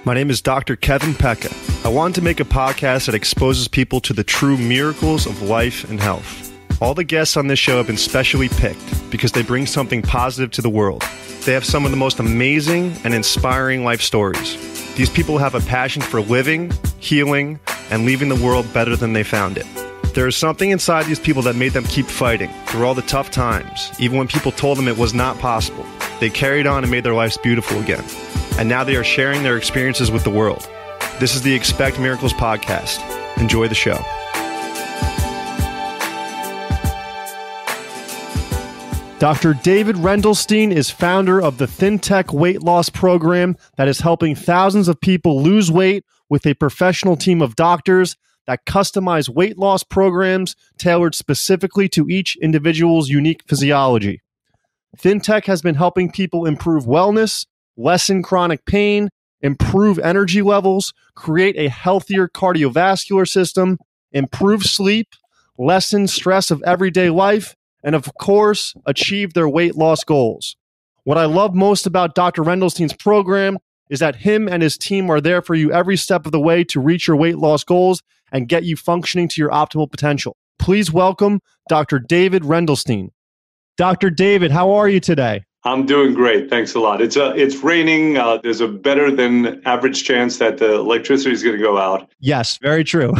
My name is Dr. Kevin Pecca. I wanted to make a podcast that exposes people to the true miracles of life and health. All the guests on this show have been specially picked because they bring something positive to the world. They have some of the most amazing and inspiring life stories. These people have a passion for living, healing, and leaving the world better than they found it. There is something inside these people that made them keep fighting through all the tough times, even when people told them it was not possible. They carried on and made their lives beautiful again. And now they are sharing their experiences with the world. This is the Expect Miracles podcast. Enjoy the show. Dr. David Rendelstein is founder of the ThinTech weight loss program that is helping thousands of people lose weight with a professional team of doctors that customize weight loss programs tailored specifically to each individual's unique physiology. ThinTech has been helping people improve wellness, lessen chronic pain, improve energy levels, create a healthier cardiovascular system, improve sleep, lessen stress of everyday life, and of course, achieve their weight loss goals. What I love most about Dr. Rendelstein's program is that him and his team are there for you every step of the way to reach your weight loss goals and get you functioning to your optimal potential. Please welcome Dr. David Rendelstein. Dr. David, how are you today? I'm doing great. Thanks a lot. It's raining. There's a better than average chance that the electricity is going to go out. Yes, very true.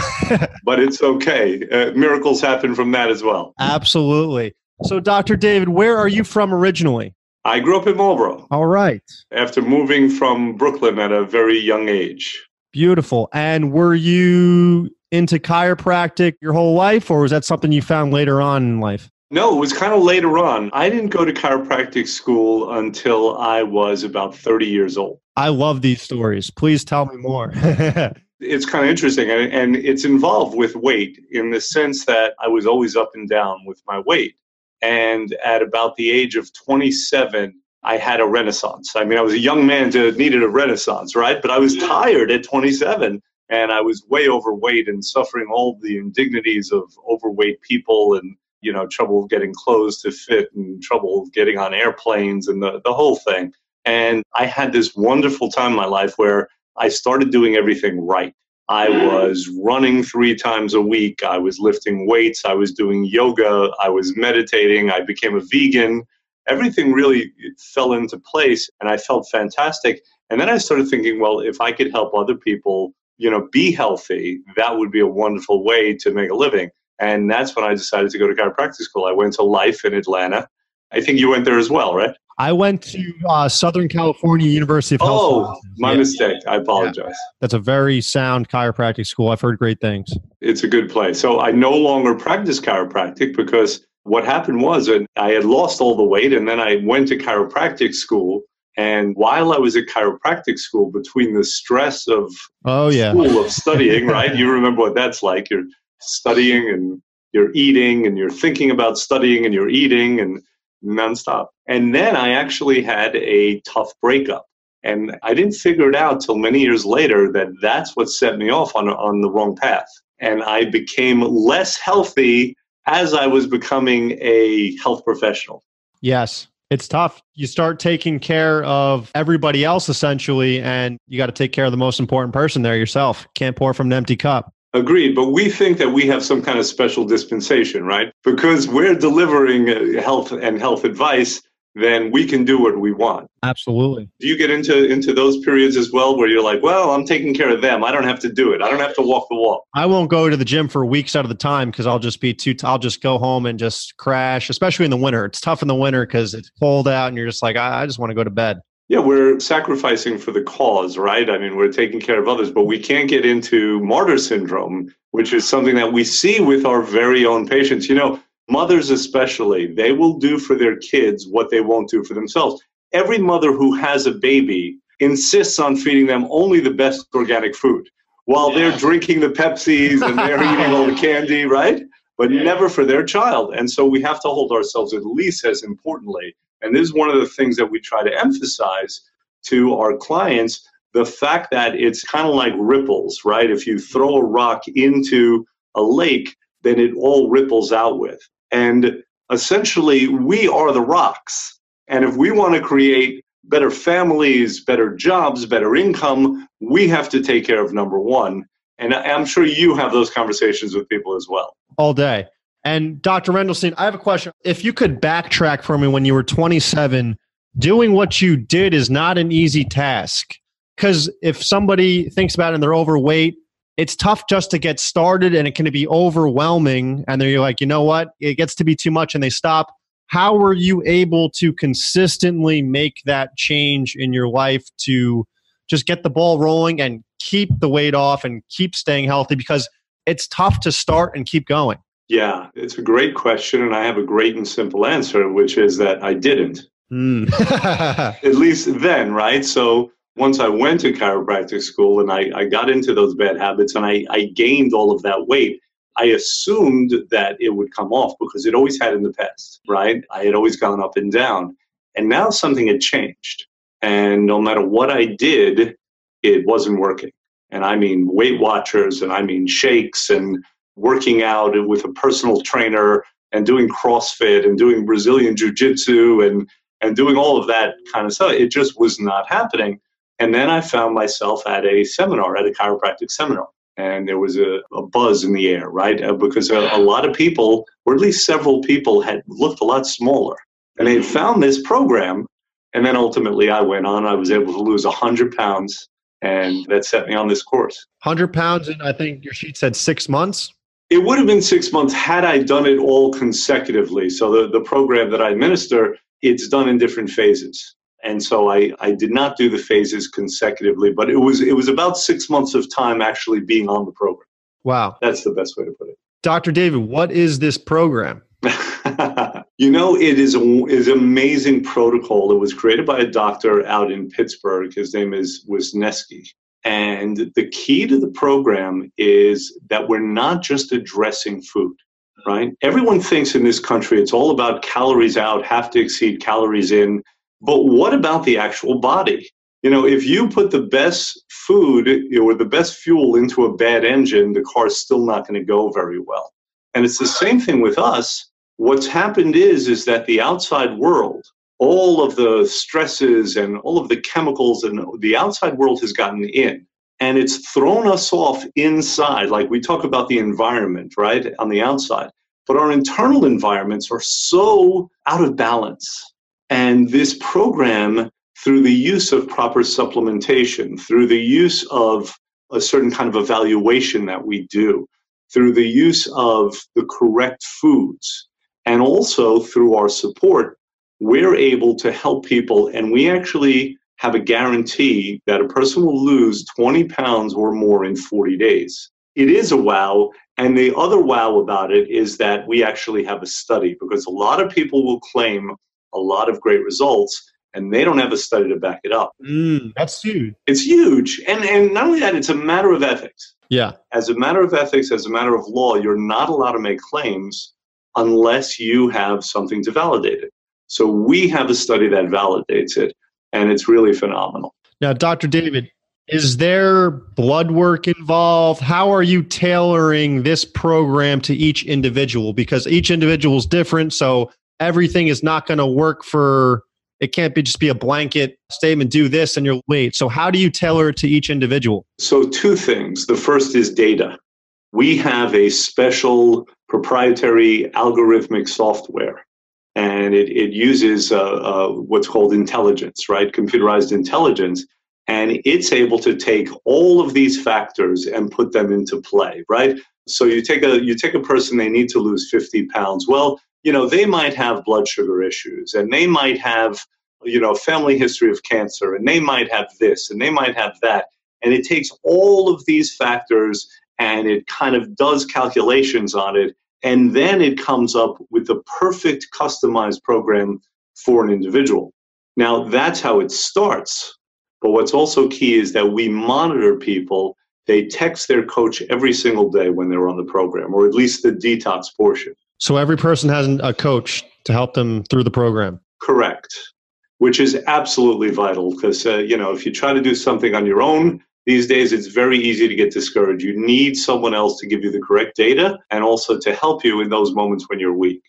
But it's okay. Miracles happen from that as well. Absolutely. So, Dr. David, where are you from originally? I grew up in Marlboro. All right. After moving from Brooklyn at a very young age. Beautiful. And were you into chiropractic your whole life, or was that something you found later on in life? No, it was kind of later on. I didn't go to chiropractic school until I was about 30 years old. I love these stories. Please tell me more. It's kind of interesting, and it's involved with weight in the sense that I was always up and down with my weight. And at about the age of 27, I had a renaissance. I mean, I was a young man that needed a renaissance, right? But I was tired at 27, and I was way overweight and suffering all the indignities of overweight people and trouble getting clothes to fit and trouble getting on airplanes and the whole thing. And I had this wonderful time in my life where I started doing everything right. I was running 3 times a week. I was lifting weights. I was doing yoga. I was meditating. I became a vegan. Everything really fell into place and I felt fantastic. And then I started thinking, well, if I could help other people, be healthy, that would be a wonderful way to make a living. And that's when I decided to go to chiropractic school. I went to Life in Atlanta. I think you went there as well, right? I went to Southern California University of Health. Oh, my mistake. I apologize. Yeah. That's a very sound chiropractic school. I've heard great things. It's a good place. So I no longer practice chiropractic because what happened was that I had lost all the weight and then I went to chiropractic school. And while I was at chiropractic school, between the stress of school of studying, right? You remember what that's like. You're studying and you're eating and you're thinking about studying and you're eating and nonstop. And then I actually had a tough breakup. And I didn't figure it out till many years later that that's what set me off on the wrong path. And I became less healthy as I was becoming a health professional. Yes. It's tough. You start taking care of everybody else essentially, and you got to take care of the most important person there yourself. Can't pour from an empty cup. Agreed. But we think that we have some kind of special dispensation, right? Because we're delivering health and health advice, then we can do what we want. Absolutely. Do you get into those periods as well where you're like, well, I'm taking care of them. I don't have to do it. I don't have to walk the walk. I won't go to the gym for weeks out of the time because I'll just I'll just go home and just crash, especially in the winter. It's tough in the winter because it's cold out and you're just like, I just want to go to bed. Yeah, we're sacrificing for the cause, right? I mean, we're taking care of others, but we can't get into martyr syndrome, which is something that we see with our very own patients. Mothers especially, they will do for their kids what they won't do for themselves. Every mother who has a baby insists on feeding them only the best organic food while they're drinking the Pepsis and they're eating all the candy, right? But never for their child. And so we have to hold ourselves at least as importantly. And this is one of the things that we try to emphasize to our clients, the fact that it's kind of like ripples, right? If you throw a rock into a lake, then it all ripples out with. And essentially, we are the rocks. And if we want to create better families, better jobs, better income. We have to take care of number one. And I'm sure you have those conversations with people as well. All day. And Dr. Rendelstein, I have a question. If you could backtrack for me when you were 27, doing what you did is not an easy task. Because if somebody thinks about it and they're overweight, it's tough just to get started and it can be overwhelming. And then you're like, you know what? It gets to be too much and they stop. How were you able to consistently make that change in your life to just get the ball rolling and keep the weight off and keep staying healthy? Because it's tough to start and keep going. Yeah, it's a great question. And I have a great and simple answer, which is that I didn't. At least then, right? So once I went to chiropractic school and I got into those bad habits and I gained all of that weight, I assumed that it would come off because it always had in the past, right? I had always gone up and down. And now something had changed. And no matter what I did, it wasn't working. And I mean Weight Watchers, and I mean shakes, and working out with a personal trainer, and doing CrossFit, and doing Brazilian Jiu-Jitsu, and doing all of that kind of stuff. It just was not happening. And then I found myself at a seminar, at a chiropractic seminar. And there was a buzz in the air, right? Because a lot of people, or at least several people, had looked a lot smaller. And they had found this program. And then ultimately I went on. I was able to lose 100 pounds. And that set me on this course. 100 pounds in, I think your sheet said 6 months? It would have been 6 months had I done it all consecutively. So the program that I administer, it's done in different phases. And so I did not do the phases consecutively, but it was about 6 months of time actually being on the program. Wow. That's the best way to put it. Dr. David, what is this program? It is an amazing protocol. It was created by a doctor out in Pittsburgh. His name is Wisniewski. And the key to the program is that we're not just addressing food, right? Everyone thinks in this country it's all about calories out, have to exceed calories in. But what about the actual body? You know, if you put the best food or the best fuel into a bad engine, the car's still not going to go very well. And it's the same thing with us. What's happened is that the outside world, all of the stresses and all of the chemicals and the outside world has gotten in. And it's thrown us off inside. Like we talk about the environment, right, on the outside. But our internal environments are so out of balance. And this program, through the use of proper supplementation, through the use of a certain kind of evaluation that we do, through the use of the correct foods, and also through our support, we're able to help people. And we actually have a guarantee that a person will lose 20 pounds or more in 40 days. It is a wow. And the other wow about it is that we actually have a study, because a lot of people will claim a lot of great results, and they don't have a study to back it up. That's huge. It's huge. And not only that, it's a matter of ethics. Yeah. As a matter of ethics, as a matter of law, you're not allowed to make claims unless you have something to validate it. So we have a study that validates it, and it's really phenomenal. Now, Dr. David, is there blood work involved? How are you tailoring this program to each individual? Because each individual is different, so everything is not going to work it can't just be a blanket statement, do this and you'll wait. So how do you tailor it to each individual? So two things. The first is data. We have a special proprietary algorithmic software, and it uses what's called intelligence, right? Computerized intelligence. And it's able to take all of these factors and put them into play, right? So you take a person, they need to lose 50 pounds. Well, you know, they might have blood sugar issues, and they might have, you know, family history of cancer, and they might have this, and they might have that. And it takes all of these factors and it kind of does calculations on it. And then it comes up with the perfect customized program for an individual. Now, that's how it starts. But what's also key is that we monitor people. They text their coach every single day when they're on the program, or at least the detox portion. So every person has a coach to help them through the program. Correct, which is absolutely vital, because, you know, if you try to do something on your own, these days it's very easy to get discouraged. You need someone else to give you the correct data and also to help you in those moments when you're weak.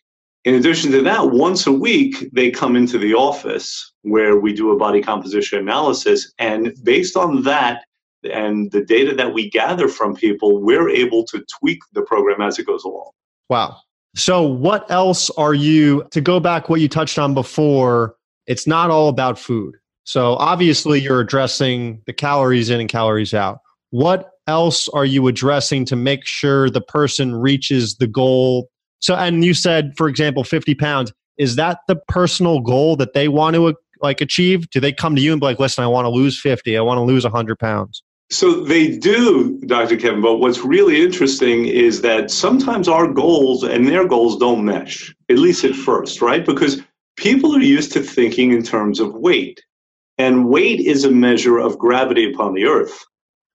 In addition to that, once a week, they come into the office where we do a body composition analysis. And based on that and the data that we gather from people, we're able to tweak the program as it goes along. Wow. So what else are you, to go back what you touched on before, it's not all about food. So obviously you're addressing the calories in and calories out. What else are you addressing to make sure the person reaches the goal? So, and you said, for example, 50 pounds. Is that the personal goal that they want to achieve? Do they come to you and be like, listen, I want to lose 50. I want to lose 100 pounds. So they do, Dr. Kevin, but what's really interesting is that sometimes our goals and their goals don't mesh, at least at first, right? Because people are used to thinking in terms of weight. And weight is a measure of gravity upon the earth.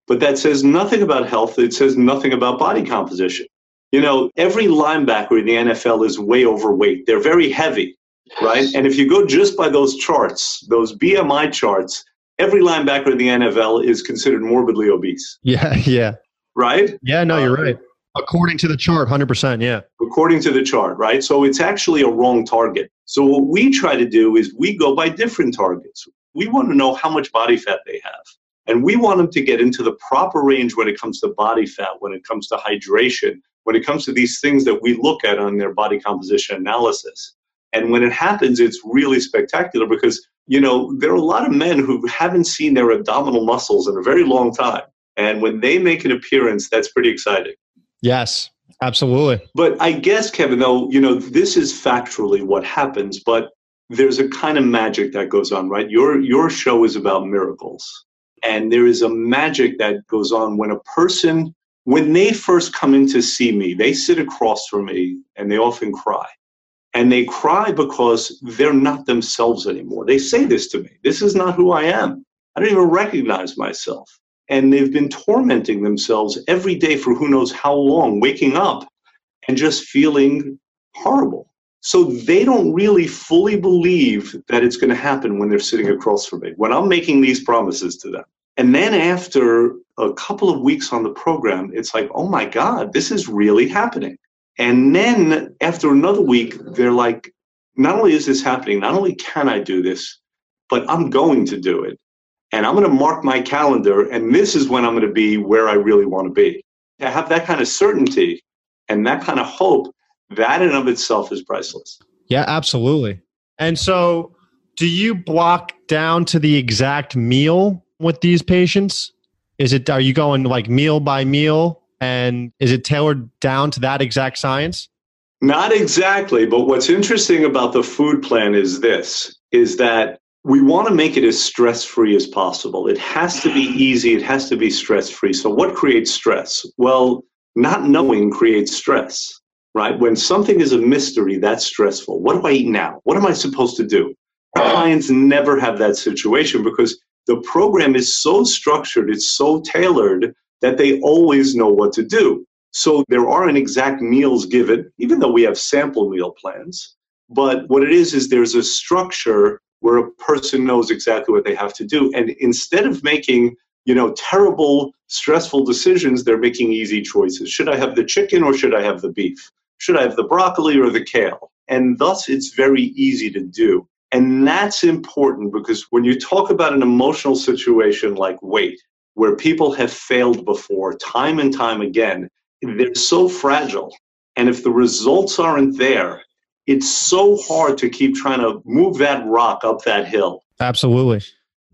But that says nothing about health. It says nothing about body composition. You know, every linebacker in the NFL is way overweight. They're very heavy, right? And if you go just by those charts, those BMI charts, every linebacker in the NFL is considered morbidly obese. Yeah. Right? Yeah, no, you're right. According to the chart, 100%, yeah. According to the chart, right? So it's actually a wrong target. So what we try to do is we go by different targets. We want to know how much body fat they have. And we want them to get into the proper range when it comes to body fat, when it comes to hydration, when it comes to these things that we look at on their body composition analysis. And when it happens, it's really spectacular because, you know, there are a lot of men who haven't seen their abdominal muscles in a very long time. And when they make an appearance, that's pretty exciting. Yes, absolutely. But I guess, Kevin, though, you know, this is factually what happens, but there's a kind of magic that goes on, right? Your show is about miracles. And there is a magic that goes on when a person, when they first come in to see me, they sit across from me and they often cry. And they cry because they're not themselves anymore. They say this to me. This is not who I am. I don't even recognize myself. And they've been tormenting themselves every day for who knows how long, waking up and just feeling horrible. So they don't really fully believe that it's going to happen when they're sitting across from me, when I'm making these promises to them. And then after a couple of weeks on the program, it's like, oh my God, this is really happening. And then after another week, they're like, not only is this happening, not only can I do this, but I'm going to do it. And I'm going to mark my calendar, and this is when I'm going to be where I really want to be. To have that kind of certainty and that kind of hope, that in and of itself is priceless. Yeah, absolutely. And so do you block down to the exact meal with these patients? Are you going like meal by meal, and is it tailored down to that exact science? Not exactly, but what's interesting about the food plan is this, is that we want to make it as stress-free as possible. It has to be easy. It has to be stress-free. So what creates stress? Well, not knowing creates stress, right? When something is a mystery, that's stressful. What do I eat now? What am I supposed to do? Our clients never have that situation because the program is so structured, it's so tailored that they always know what to do. So there aren't exact meals given, even though we have sample meal plans. But what it is there's a structure where a person knows exactly what they have to do. And instead of making, terrible, stressful decisions, they're making easy choices. Should I have the chicken or should I have the beef? Should I have the broccoli or the kale? And thus it's very easy to do. And that's important because when you talk about an emotional situation like weight, where people have failed before time and time again, they're so fragile. And if the results aren't there, it's so hard to keep trying to move that rock up that hill. Absolutely.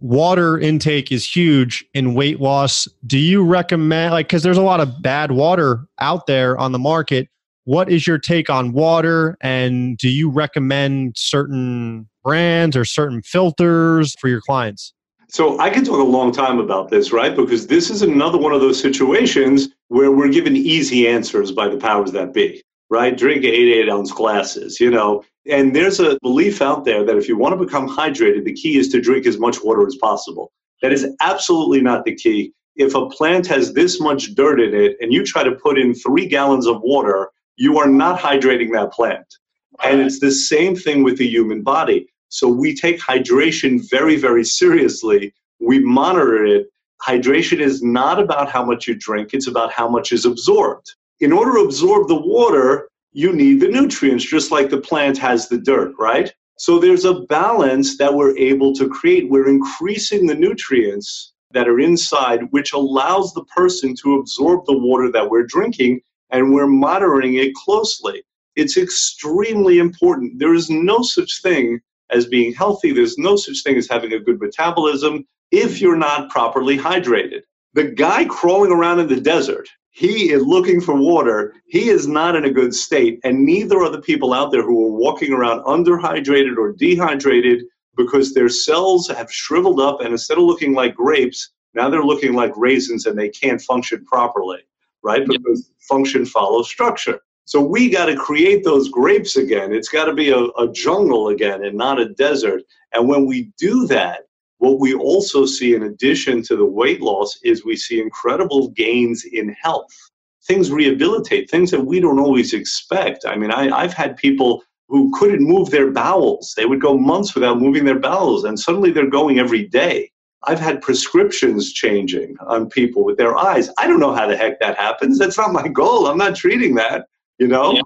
Water intake is huge in weight loss. Do you recommend, because there's a lot of bad water out there on the market. What is your take on water? And do you recommend certain brands or certain filters for your clients? So I could talk a long time about this, right? Because this is another one of those situations where we're given easy answers by the powers that be, right? Drink 8-ounce glasses, And there's a belief out there that if you want to become hydrated, the key is to drink as much water as possible. That is absolutely not the key. If a plant has this much dirt in it and you try to put in 3 gallons of water, you are not hydrating that plant. And it's the same thing with the human body. So we take hydration very, very seriously. We monitor it. Hydration is not about how much you drink. It's about how much is absorbed. In order to absorb the water, you need the nutrients, just like the plant has the dirt, right? So there's a balance that we're able to create. We're increasing the nutrients that are inside, which allows the person to absorb the water that we're drinking, and we're monitoring it closely. It's extremely important. There is no such thing as being healthy. There's no such thing as having a good metabolism if you're not properly hydrated. The guy crawling around in the desert, he is looking for water. He is not in a good state, and neither are the people out there who are walking around underhydrated or dehydrated because their cells have shriveled up, and instead of looking like grapes, now they're looking like raisins and they can't function properly, right? Because function follows structure. So we got to create those grapes again. It's got to be a jungle again and not a desert. And when we do that, what we also see in addition to the weight loss is we see incredible gains in health. Things rehabilitate, things that we don't always expect. I mean, I've had people who couldn't move their bowels. They would go months without moving their bowels, and suddenly they're going every day. I've had prescriptions changing on people with their eyes. I don't know how the heck that happens. That's not my goal. I'm not treating that, you know? Yeah.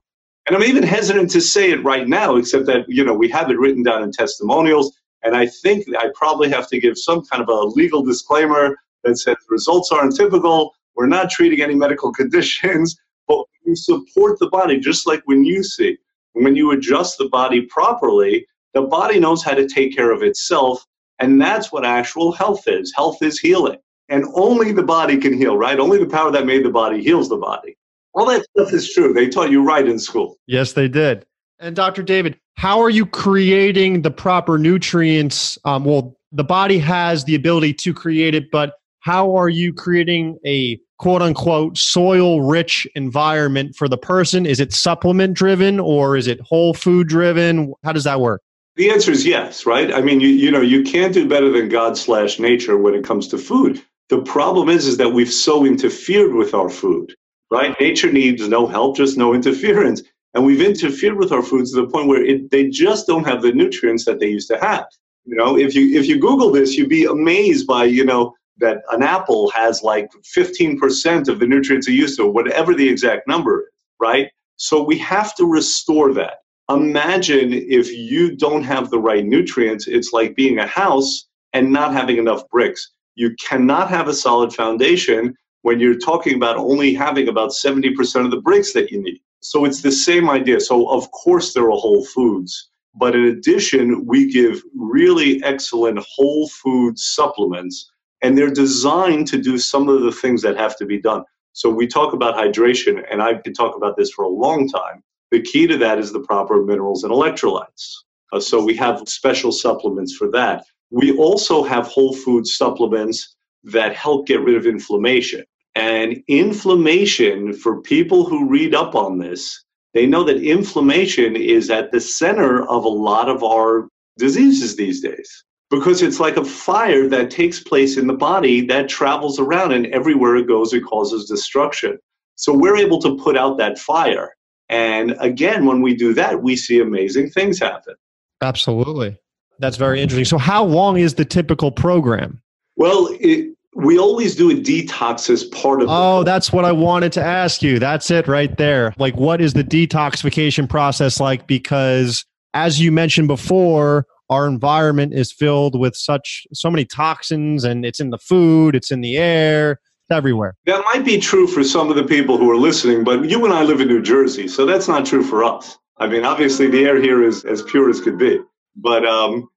And I'm even hesitant to say it right now, except that, you know, we have it written down in testimonials. And I think I probably have to give some kind of a legal disclaimer that says results aren't typical. We're not treating any medical conditions, but we support the body, just like when you see. When you adjust the body properly, the body knows how to take care of itself. And that's what actual health is. Health is healing. And only the body can heal, right? Only the power that made the body heals the body. All that stuff is true. They taught you right in school. Yes, they did. And Dr. David, how are you creating the proper nutrients? Well, the body has the ability to create it, but how are you creating a quote unquote soil rich environment for the person? Is it supplement driven or is it whole food driven? How does that work? The answer is yes, right? I mean, you can't do better than God/nature when it comes to food. The problem is that we've so interfered with our food, right? Nature needs no help, just no interference. And we've interfered with our foods to the point where they just don't have the nutrients that they used to have. You know, if you Google this, you'd be amazed by, you know, that an apple has like 15% of the nutrients it used to, whatever the exact number is, right? So we have to restore that. Imagine if you don't have the right nutrients, it's like being a house and not having enough bricks. You cannot have a solid foundation when you're talking about only having about 70% of the bricks that you need. So it's the same idea. So of course there are whole foods, but in addition, we give really excellent whole food supplements, and they're designed to do some of the things that have to be done. So we talk about hydration, and I could talk about this for a long time. The key to that is the proper minerals and electrolytes. So we have special supplements for that. We also have whole food supplements that help get rid of inflammation. And inflammation, for people who read up on this, they know that inflammation is at the center of a lot of our diseases these days. Because it's like a fire that takes place in the body that travels around, and everywhere it goes, it causes destruction. So we're able to put out that fire. And again, when we do that, we see amazing things happen. Absolutely. That's very interesting. So how long is the typical program? Well, we always do a detox as part of that's what I wanted to ask you. That's it right there. Like, what is the detoxification process like? Because as you mentioned before, our environment is filled with so many toxins, and it's in the food, it's in the air, it's everywhere. That might be true for some of the people who are listening, but you and I live in New Jersey, so that's not true for us. I mean, obviously the air here is as pure as could be, but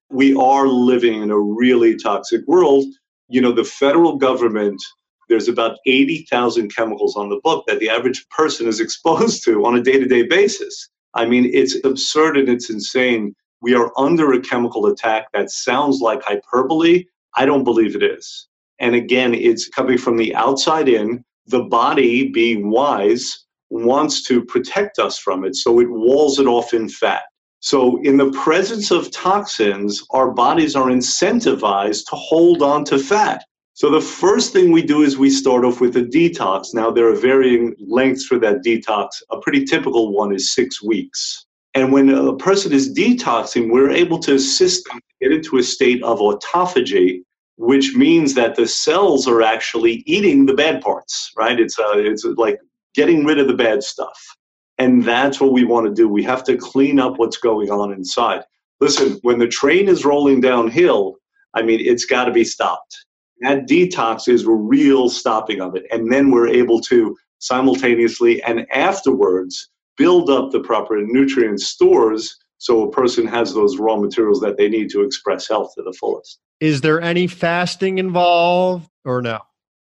we are living in a really toxic world. You know, the federal government, there's about 80,000 chemicals on the book that the average person is exposed to on a day-to-day basis. I mean, it's absurd and it's insane. We are under a chemical attack that sounds like hyperbole. I don't believe it is. And again, it's coming from the outside in. The body, being wise, wants to protect us from it, so it walls it off in fat. So in the presence of toxins, our bodies are incentivized to hold on to fat. So the first thing we do is we start off with a detox. Now, there are varying lengths for that detox. A pretty typical one is 6 weeks. And when a person is detoxing, we're able to assist them to get into a state of autophagy, which means that the cells are actually eating the bad parts, right? It's like getting rid of the bad stuff. And that's what we want to do. We have to clean up what's going on inside. Listen, when the train is rolling downhill, I mean, it's got to be stopped. That detox is a real stopping of it. And then we're able to simultaneously and afterwards build up the proper nutrient stores so a person has those raw materials that they need to express health to the fullest. Is there any fasting involved or no?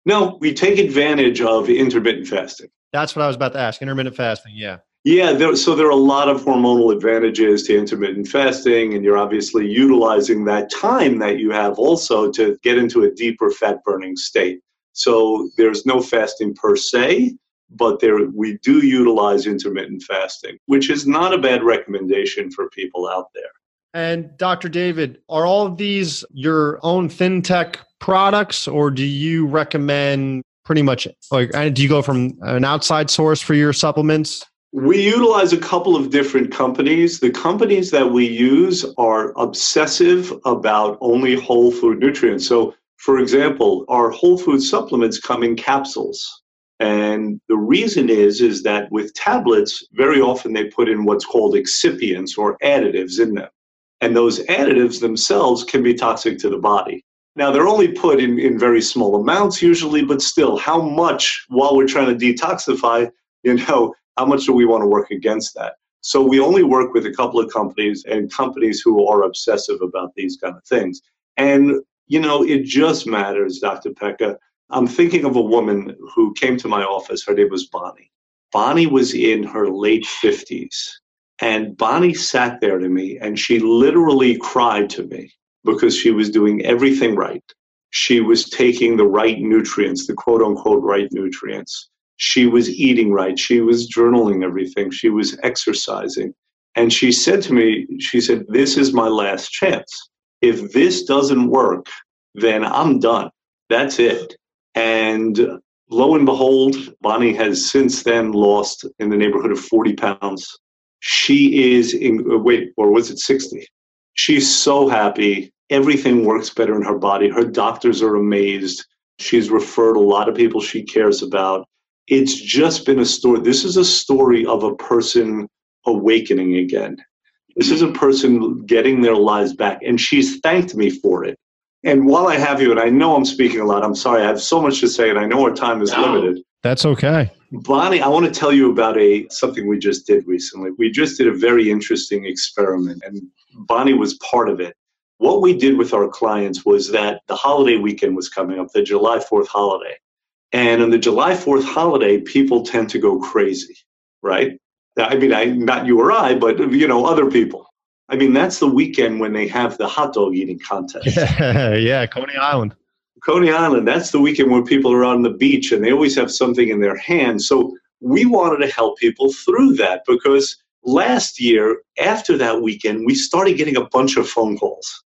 No, we take advantage of intermittent fasting. That's what I was about to ask. Intermittent fasting, yeah. Yeah, so there are a lot of hormonal advantages to intermittent fasting, and you're obviously utilizing that time that you have also to get into a deeper fat-burning state. So there's no fasting per se, but we do utilize intermittent fasting, which is not a bad recommendation for people out there. And Dr. David, are all of these your own ThinTech products, or do you recommend pretty much, like, do you go from an outside source for your supplements? We utilize a couple of different companies. The companies that we use are obsessive about only whole food nutrients. So, for example, our whole food supplements come in capsules. And the reason is that with tablets, very often they put in what's called excipients or additives in them. And those additives themselves can be toxic to the body. Now, they're only put in very small amounts usually, but still, how much, while we're trying to detoxify, how much do we want to work against that? So we only work with a couple of companies and companies who are obsessive about these kind of things. And, it just matters, Dr. Pecca. I'm thinking of a woman who came to my office. Her name was Bonnie. Bonnie was in her late 50s. And Bonnie sat there to me and she literally cried to me because she was doing everything right. She was taking the right nutrients, the quote unquote right nutrients. She was eating right. She was journaling everything. She was exercising. And she said to me, this is my last chance. If this doesn't work, then I'm done. That's it. And lo and behold, Bonnie has since then lost in the neighborhood of 40 pounds. She is or was it 60? She's so happy. Everything works better in her body. Her doctors are amazed. She's referred a lot of people she cares about. It's just been a story. This is a story of a person awakening again. This is a person getting their lives back, and she's thanked me for it. And while I have you, and I know I'm speaking a lot, I'm sorry, I have so much to say, and I know our time is limited. That's okay. Bonnie, I want to tell you about something we just did recently. We just did a very interesting experiment, and Bonnie was part of it. What we did with our clients was that the holiday weekend was coming up, the July 4th holiday. And on the July 4th holiday, people tend to go crazy, right? I mean, not you or I, but, other people. I mean, that's the weekend when they have the hot dog eating contest. Yeah, Coney Island. Coney Island, that's the weekend where people are on the beach and they always have something in their hands. So we wanted to help people through that because last year, after that weekend, we started getting a bunch of phone calls.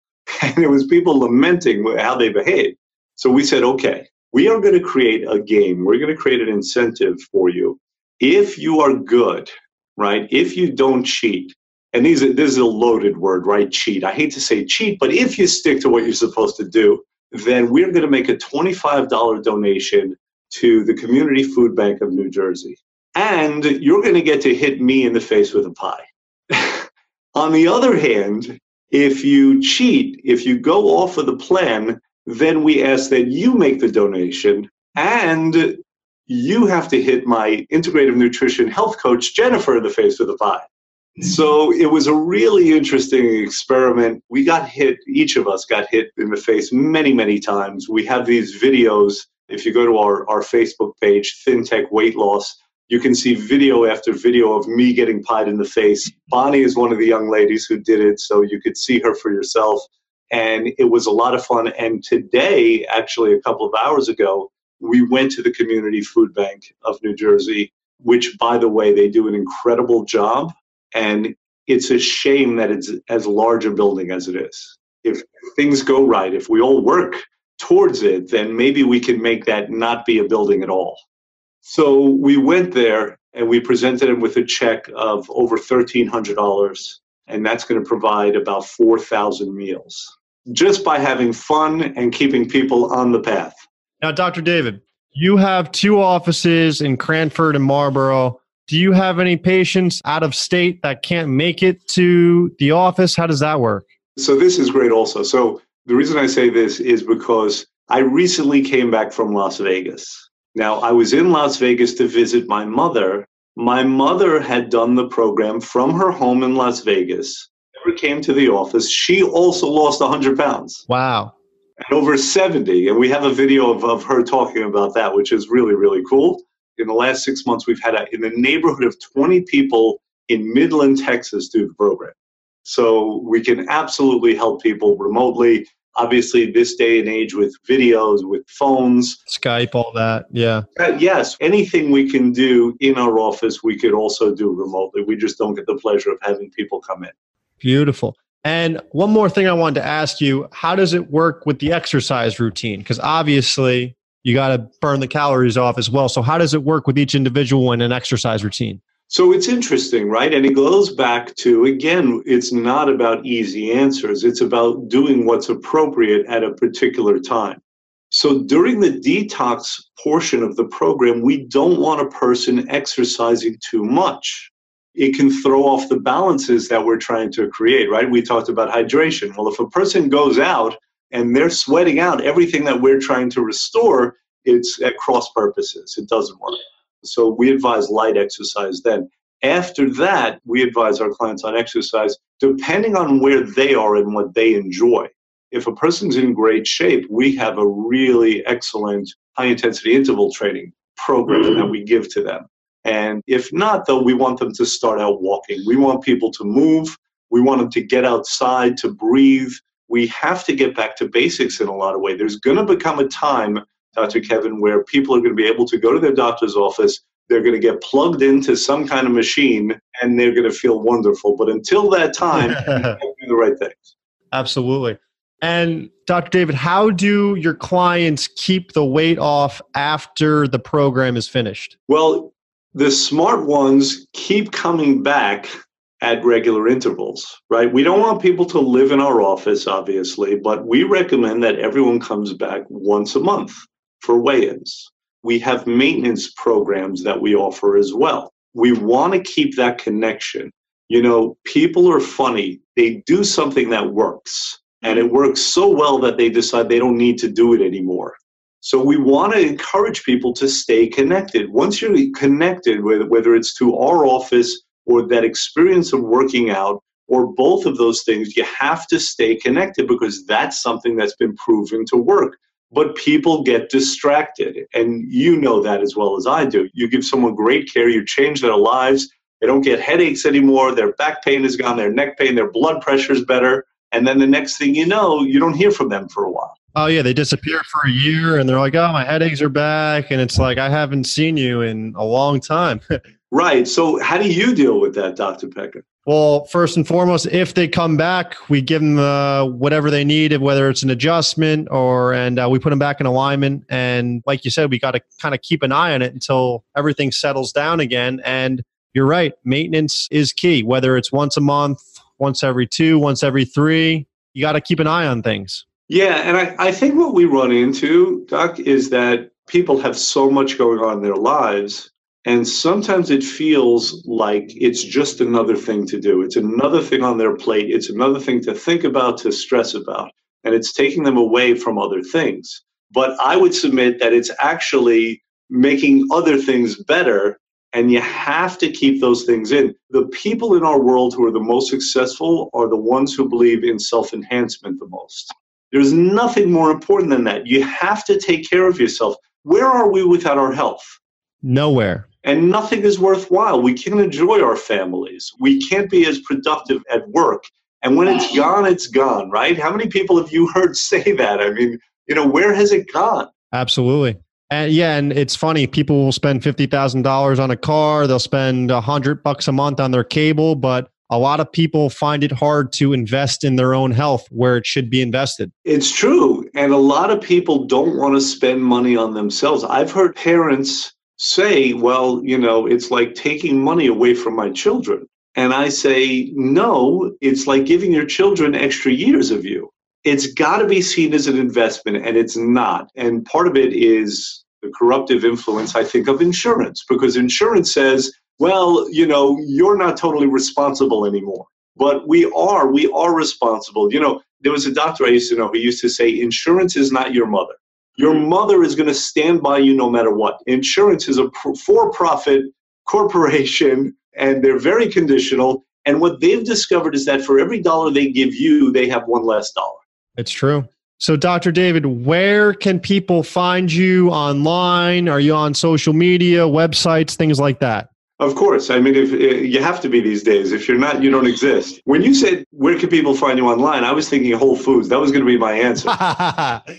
And it was people lamenting how they behaved. So we said, okay, we are going to create a game. We're going to create an incentive for you. If you are good, right, if you don't cheat, and this is a loaded word, right, cheat. I hate to say cheat, but if you stick to what you're supposed to do, then we're going to make a $25 donation to the Community Food Bank of New Jersey. And you're going to get to hit me in the face with a pie. On the other hand, if you cheat, if you go off of the plan, then we ask that you make the donation and you have to hit my integrative nutrition health coach, Jennifer, in the face with a pie. So it was a really interesting experiment. We got hit, each of us got hit in the face many, many times. We have these videos. If you go to our Facebook page, ThinTech Weight Loss, you can see video after video of me getting pied in the face. Bonnie is one of the young ladies who did it, so you could see her for yourself. And it was a lot of fun. And today, actually a couple of hours ago, we went to the Community Food Bank of New Jersey, which, by the way, they do an incredible job. And it's a shame that it's as large a building as it is. If things go right, if we all work towards it, then maybe we can make that not be a building at all. So we went there and we presented them with a check of over $1,300. And that's going to provide about 4,000 meals just by having fun and keeping people on the path. Now, Dr. David, you have two offices in Cranford and Marlboro. Do you have any patients out of state that can't make it to the office? How does that work? So this is great also. So the reason I say this is because I recently came back from Las Vegas. Now, I was in Las Vegas to visit my mother. My mother had done the program from her home in Las Vegas, never came to the office. She also lost 100 pounds. Wow. And over 70. And we have a video of her talking about that, which is really, really cool. In the last 6 months, we've had in the neighborhood of 20 people in Midland, Texas, do the program. So we can absolutely help people remotely. Obviously, this day and age with videos, with phones. Skype, all that, yeah. Yes, anything we can do in our office, we could also do remotely. We just don't get the pleasure of having people come in. Beautiful. And one more thing I wanted to ask you, how does it work with the exercise routine? Because obviously, you got to burn the calories off as well. So how does it work with each individual in an exercise routine? So it's interesting, right? And it goes back to, again, it's not about easy answers. It's about doing what's appropriate at a particular time. So during the detox portion of the program, we don't want a person exercising too much. It can throw off the balances that we're trying to create, right? We talked about hydration. Well, if a person goes out and they're sweating out everything that we're trying to restore, it's at cross purposes. It doesn't work. So we advise light exercise then. After that, we advise our clients on exercise depending on where they are and what they enjoy. If a person's in great shape, we have a really excellent high-intensity interval training program that we give to them. And if not, though, we want them to start out walking. We want people to move. We want them to get outside, to breathe. We have to get back to basics in a lot of ways. There's going to become a time, Dr. Kevin, where people are going to be able to go to their doctor's office, they're going to get plugged into some kind of machine, and they're going to feel wonderful. But until that time, you have to do the right things. Absolutely. And Dr. David, how do your clients keep the weight off after the program is finished? Well, the smart ones keep coming back at regular intervals, right? We don't want people to live in our office, obviously, but we recommend that everyone comes back once a month for weigh-ins. We have maintenance programs that we offer as well. We want to keep that connection. You know, people are funny. They do something that works, and it works so well that they decide they don't need to do it anymore. So we want to encourage people to stay connected. Once you're connected, whether it's to our office or that experience of working out, or both of those things, you have to stay connected because that's something that's been proven to work. But people get distracted, and you know that as well as I do. You give someone great care, you change their lives, they don't get headaches anymore, their back pain is gone, their neck pain, their blood pressure is better, and then the next thing you know, you don't hear from them for a while. Oh, yeah, they disappear for a year, and they're like, oh, my headaches are back, and it's like, I haven't seen you in a long time. Right. So how do you deal with that, Dr. Pecca? Well, first and foremost, if they come back, we give them whatever they need, whether it's an adjustment and we put them back in alignment. And like you said, we got to kind of keep an eye on it until everything settles down again. And you're right, maintenance is key, whether it's once a month, once every 2, once every 3, you got to keep an eye on things. Yeah, and I think what we run into, Doc, is that people have so much going on in their lives. And sometimes it feels like it's just another thing to do. It's another thing on their plate. It's another thing to think about, to stress about. And it's taking them away from other things. But I would submit that it's actually making other things better. And you have to keep those things in. The people in our world who are the most successful are the ones who believe in self-enhancement the most. There's nothing more important than that. You have to take care of yourself. Where are we without our health? Nowhere. And nothing is worthwhile. We can't enjoy our families. We can't be as productive at work. And when it's gone, right? How many people have you heard say that? I mean, where has it gone? Absolutely. And yeah, and it's funny. People will spend $50,000 on a car. They'll spend $100 a month on their cable, but a lot of people find it hard to invest in their own health where it should be invested. It's true. And a lot of people don't want to spend money on themselves. I've heard parents say, well, it's like taking money away from my children. And I say, no, it's like giving your children extra years of you. It's got to be seen as an investment, and it's not. And part of it is the corruptive influence, I think, of insurance, because insurance says well, you're not totally responsible anymore. But we are responsible. There was a doctor I used to know who used to say, insurance is not your mother. Your mother is going to stand by you no matter what. Insurance is a for-profit corporation, and they're very conditional. And what they've discovered is that for every dollar they give you, they have one less dollar. It's true. So, Dr. David, where can people find you online? Are you on social media, websites, things like that? Of course. I mean, if you have to be these days. If you're not, you don't exist. When you said, where can people find you online? I was thinking Whole Foods. That was going to be my answer.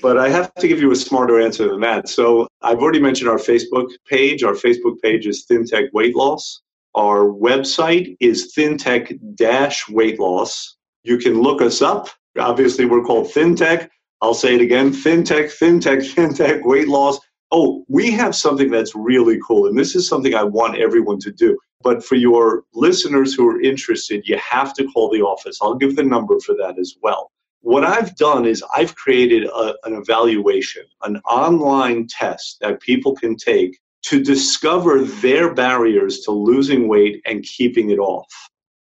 But I have to give you a smarter answer than that. So I've already mentioned our Facebook page. Our Facebook page is ThinTech Weight Loss. Our website is ThinTech-Weight Loss. You can look us up. Obviously, we're called ThinTech. I'll say it again, ThinTech, Weight Loss. Oh, we have something that's really cool, and this is something I want everyone to do. But for your listeners who are interested, you have to call the office. I'll give the number for that as well. What I've done is I've created an evaluation, an online test that people can take to discover their barriers to losing weight and keeping it off.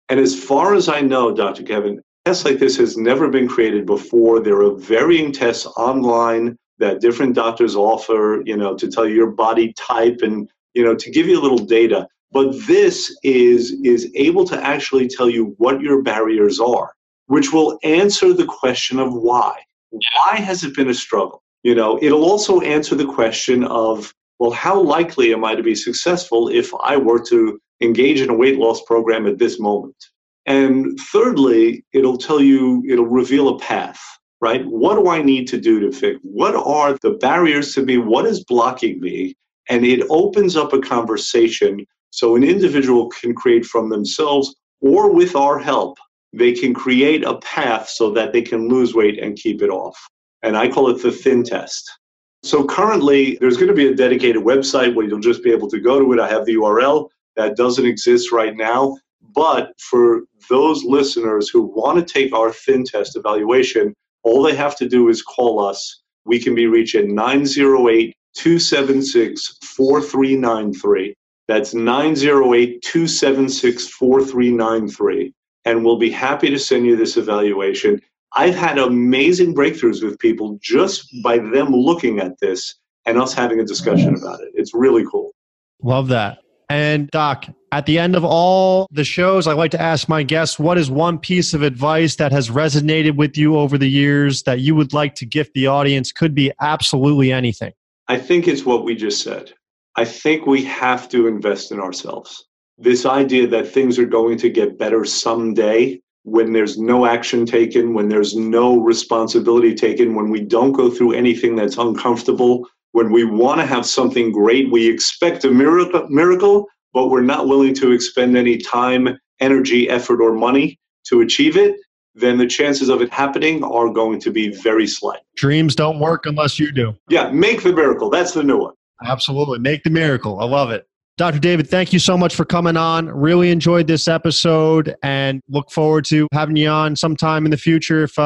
And as far as I know, Dr. Kevin, tests like this has never been created before. There are varying tests online that different doctors offer, to tell you your body type and, to give you a little data. But this is able to actually tell you what your barriers are, which will answer the question of why. Why has it been a struggle? It'll also answer the question of, well, how likely am I to be successful if I were to engage in a weight loss program at this moment? And thirdly, it'll reveal a path. Right? What do I need to do to fix? What are the barriers to me? What is blocking me? And it opens up a conversation so an individual can create from themselves or with our help, they can create a path so that they can lose weight and keep it off. And I call it the Thin Test. So currently, there's going to be a dedicated website where you'll just be able to go to it. I have the URL. That doesn't exist right now. But for those listeners who want to take our Thin Test evaluation, all they have to do is call us. We can be reached at 908-276-4393. That's 908-276-4393. And we'll be happy to send you this evaluation. I've had amazing breakthroughs with people just by them looking at this and us having a discussion about it. It's really cool. Love that. And Doc, at the end of all the shows, I like to ask my guests, what is one piece of advice that has resonated with you over the years that you would like to gift the audience? Could be absolutely anything. I think it's what we just said. I think we have to invest in ourselves. This idea that things are going to get better someday when there's no action taken, when there's no responsibility taken, when we don't go through anything that's uncomfortable, when we want to have something great, we expect a miracle, but we're not willing to expend any time, energy, effort, or money to achieve it, then the chances of it happening are going to be very slight. Dreams don't work unless you do. Yeah, make the miracle. That's the new one. Absolutely. Make the miracle. I love it. Dr. David, thank you so much for coming on. Really enjoyed this episode and look forward to having you on sometime in the future if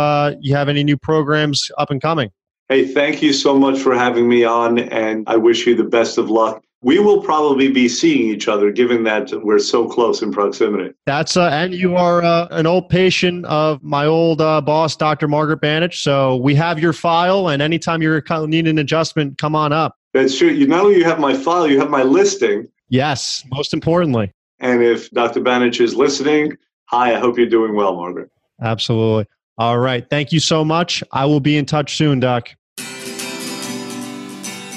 you have any new programs up and coming. Hey, thank you so much for having me on, and I wish you the best of luck. We will probably be seeing each other, given that we're so close in proximity. That's and you are an old patient of my old boss, Dr. Margaret Banich. So we have your file, and anytime you need an adjustment, come on up. That's true. Not only you have my file, you have my listing. Yes, most importantly. And if Dr. Banich is listening, hi, I hope you're doing well, Margaret. Absolutely. All right. Thank you so much. I will be in touch soon, Doc.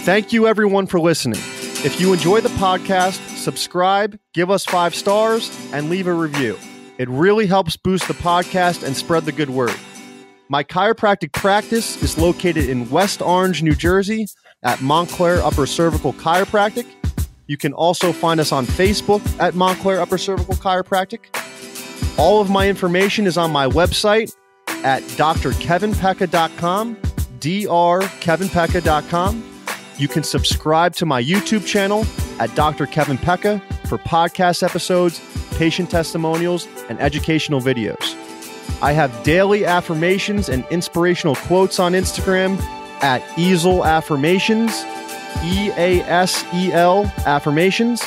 Thank you, everyone, for listening. If you enjoy the podcast, subscribe, give us 5 stars, and leave a review. It really helps boost the podcast and spread the good word. My chiropractic practice is located in West Orange, New Jersey at Montclair Upper Cervical Chiropractic. You can also find us on Facebook at Montclair Upper Cervical Chiropractic. All of my information is on my website at drkevinpecca.com, drkevinpecca.com. You can subscribe to my YouTube channel at Dr. Kevin Pecca for podcast episodes, patient testimonials, and educational videos. I have daily affirmations and inspirational quotes on Instagram at Easel Affirmations, EASEL Affirmations.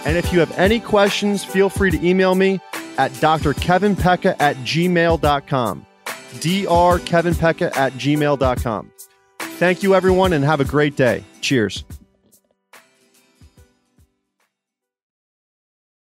And if you have any questions, feel free to email me at drkevinpecca@gmail.com. drkevinpecca@gmail.com. Thank you, everyone, and have a great day. Cheers.